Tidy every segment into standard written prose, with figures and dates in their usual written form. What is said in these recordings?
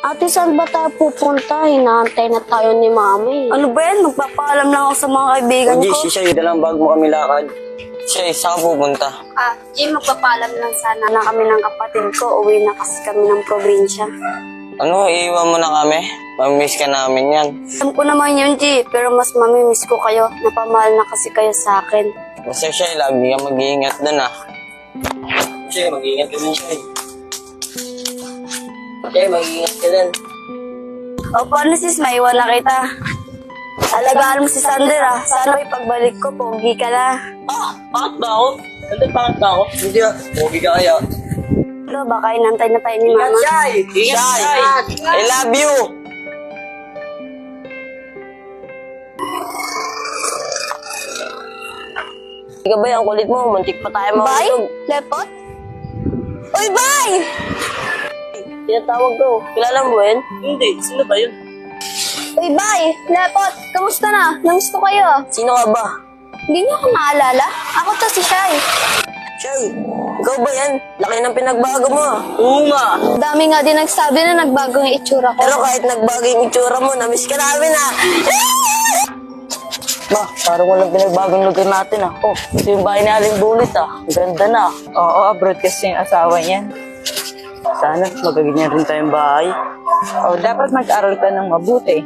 Ate, saan ba tayo pupunta? Hinaantay na tayo ni Mami. Ano ba yan? Magpapaalam lang ako sa mga kaibigan G, ko. si Shay, dalang bag mo kami lakad. Shay, saan ka pupunta? Jay, magpapaalam lang sana na kami ng kapatid ko. Uwi na kasi kami ng probinsya. Ano, iiwan mo na kami? Mamimiss ka namin yan. Alam ko naman yun, G. Pero mas mamimiss ko kayo. Napamahal na kasi kayo sa akin. Basta Shay, lagi ka mag-iingat dun Shay, mag-iingat ka dun, Shay. Shay, mag-iingat ka dun. O paano sis, maiwan na kita. Alagaan mo si Sander Sana pagbalik ko, pogi ka na. Bakit ba ako? Bakit ba ako? Hindi pogi ka kaya. Pero baka inantay na tayo ni Mama. Shay! Shay! I love you! Ika ba ang kulit mo? Muntik pa tayo Bye? mahulog. Lepot? Uy, bye! Tinatawag ko. Kilala mo ba yun? Hindi. Sino ba yun? Uy, bye! Lepot, kamusta na? Namiss ko kayo. Sino ka ba? Hindi niyo ako maalala? Ako to si Shai. Shay, ikaw ba yan? Laki ng pinagbago mo. Oo nga. Dami nga din nagsabi na nagbago yung itsura ko. Pero kahit nagbago yung itsura mo, namiss ka namin Ma, parang walang pinagbagong lugar natin Oh, ito yung bahay ni Aling Bulit Ang ganda na. Oo, abroad kasi yung asawa niyan. Sana magaganyan rin tayong bahay. O, dapat mag-aral ka ng mabuti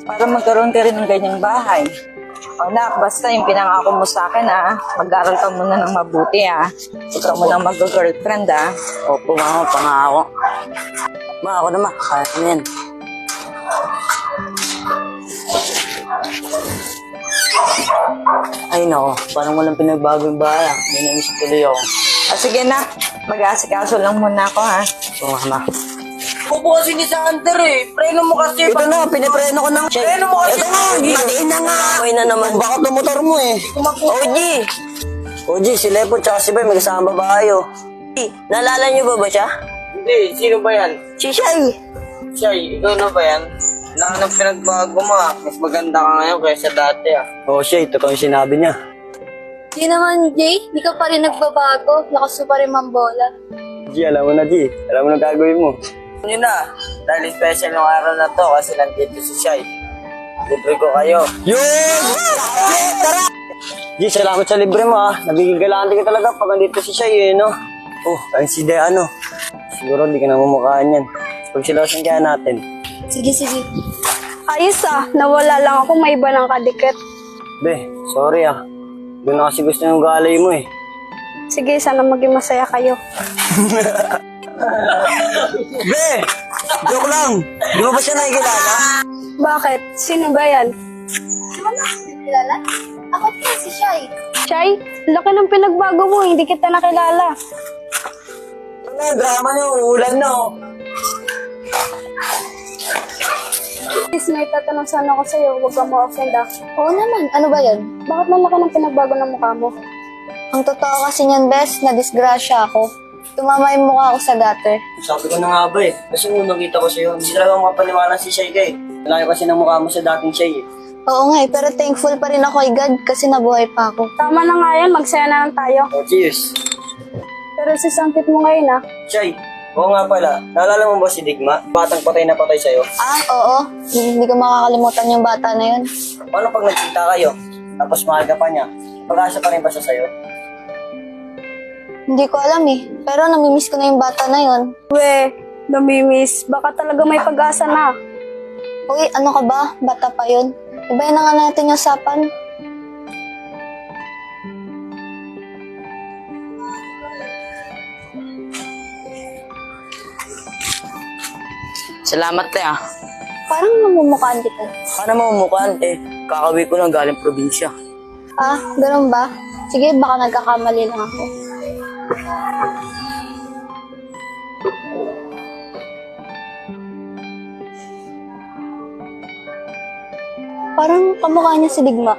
para magkaroon ka rin ng ganyang bahay. O, nak, basta yung pinangako mo sa akin, mag-aral ka muna ng mabuti, Huwag ka muna mag-girlfriend, Opo, mama, pangako. Ma, ako naman. Kaya ko na yan. Ay, nako. Parang walang pinagbago yung bahay. May namiss tuloy ako. Sige, nak, mag-aasikaso lang muna ako, So, mama. Kupo kasi ni Sander Preno mo kasi. Ito na, pinipreno ko na. Preno mo kasi. Ito nga, matiin na nga. Okay na naman. Bakit ang motor mo OG. OG, si Lepo tsaka si Bay, may kasama ba kayo? Naalala niyo ba siya? Hindi, sino ba yan? Si Shay. Shay, ikaw na ba yan? Wala ka nang pinagbago mo Mas maganda ka ngayon kaysa dati Oo, Shay, ito yung sinabi niya. Di naman, Jay. Di ka pa rin nagbabago. Lakas mo pa rin mambola. G, alam mo na, G. Alam mo na gagawin mo. Yun na. Dahil special ng araw na to kasi nandito si Shay. Libre ko kayo. Yun! Tara! G, salamat sa libre mo Nabigil-galaan ka talaga pag nandito si Shay no? Oh, ang si Deano. Siguro di ka na mamukhaan yan. Pagsilawasan kaya natin. Sige, sige. Ayos Nawala lang ako. May iba ng kadikit. Be, sorry Doon na kasi gusto yung galay mo Sige, sana maging masaya kayo. Be! Joke lang! Di mo ba siya nakikilala? Bakit? Sino ba yan? Ano na? Nakilala? Ako po si Shai. Shai? Laki ng pinagbago mo. Hindi kita nakilala. Ano, drama niyo. Ulan na Please, may tatanong sana ako sa'yo. Huwag ka ma-offend Oo naman. Ano ba yan? Bakit malaki ng pinagbago ng mukha mo? Ang totoo kasi niyan, Bes, na-disgrasya ako. Tumama yung mukha ko sa gutter. Sabi ko na nga ba Kasi nung nakita ko sa'yo, hindi talaga makapaniwala si Shay kay. Malayo kasi ng mukha mo sa dating Shay Oo nga pero thankful pa rin ako kay God kasi nabuhay pa ako. Tama na nga yan, magsaya na lang tayo. Oh, cheers! Pero sisangkit mo ngayon Shay, oo nga pala. Naalala mo ba si Digma? Batang patay na patay sa'yo. Oo. Hindi ko makakalimutan yung bata na yun. Paano pag nagkita kayo? Tapos mahal ka pa niya? Pag-asa pa rin ba siya sa'yo? Hindi ko alam pero namimiss ko na yung bata na yun. We, namimiss. Baka talaga may pag-asa na. Uy, ano ka ba? Bata pa yun. Ibayin na nga natin yung usapan. Salamat Parang namumukhaan kita. Paano mo mukhaan Kakawi ko lang galing probinsya. Ganun ba? Sige, baka nagkakamali lang ako. Parang kamukha niya si Digma.